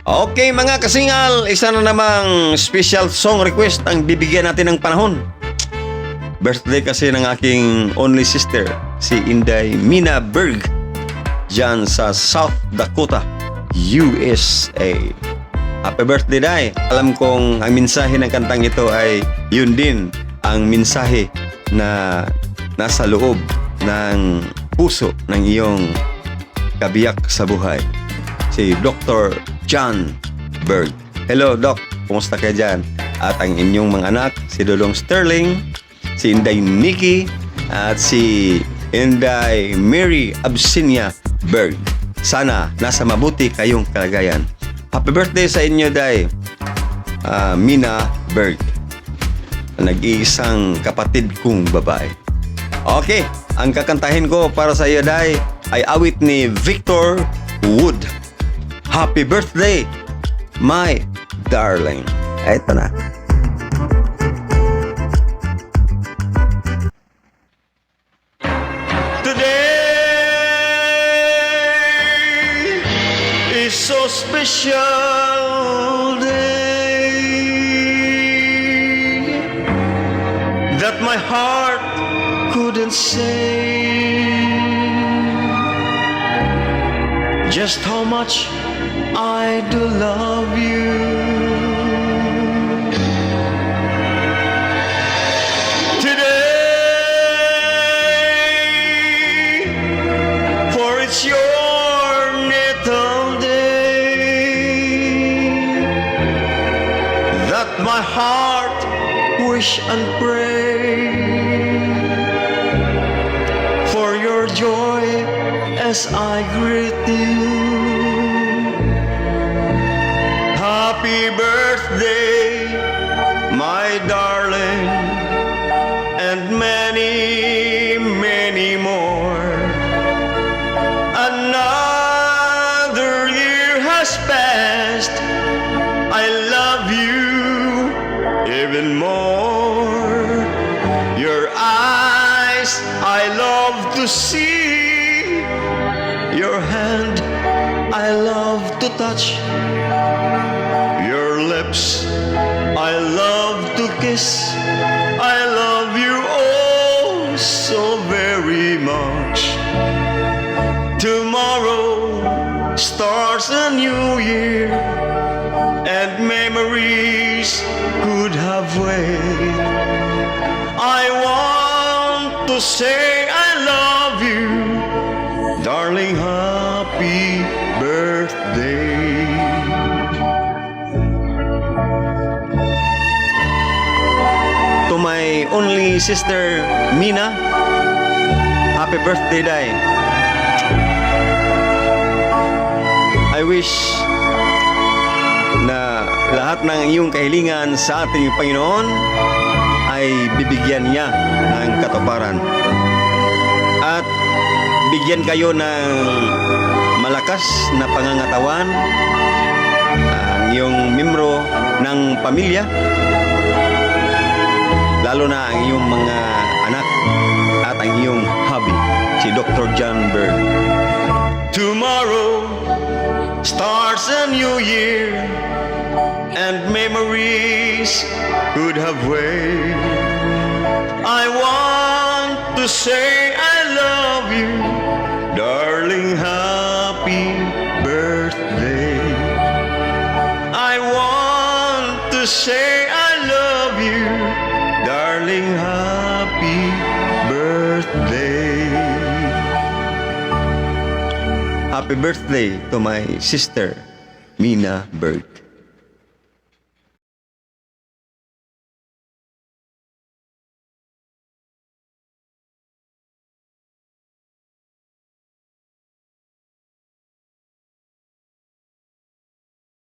Okay mga kasingal, isa na namang special song request ang bibigyan natin ng panahon. Birthday kasi ng aking only sister, si Inday Mina Berg, dyan sa South Dakota, USA. Happy birthday, Day! Alam kong ang mensahe ng kantang ito ay yun din ang mensahe na nasa loob ng puso ng iyong kabiyak sa buhay. Si Dr. John Berg. Hello, Doc. Kumusta kayo dyan? At ang inyong mga anak, si Dodong Sterling, si Inday Nikki, at si Inday Mary Absinia Berg. Sana nasa mabuti kayong kalagayan. Happy birthday sa inyo, Day. Mina Berg. Nag-iisang kapatid kong babae. Okay, ang kakantahin ko para sa iyo, Day, ay awit ni Victor Wood. Happy birthday, my darling. Eto na. Today is so special day that my heart couldn't say just how much I do love you. Today, for it's your natal day, that my heart wish and pray for your joy as I greet you. Happy birthday, my darling, and many, many more. Another year has passed. I love you even more. Your eyes I love to see. Your hand I love to touch. Your lips I love to kiss. I love you oh so very much. Tomorrow starts a new year, and memories could have waited. I want to say I love you, darling, happy birthday. To my only sister, Mina, happy birthday, Day. I wish na lahat ng iyong kahilingan sa ating Panginoon ay bibigyan niya ng katuparan. At bigyan kayo ng malakas na pangangatawan ang iyong membro ng pamilya, lalo na ang iyong mga anak at ang iyong hubby, si Dr. John Berg. Tomorrow starts a new year, and memories could have waited. I want to say I love you, darling, happy birthday. I want to say I love you, darling, happy birthday. Happy birthday to my sister, Mina Berg.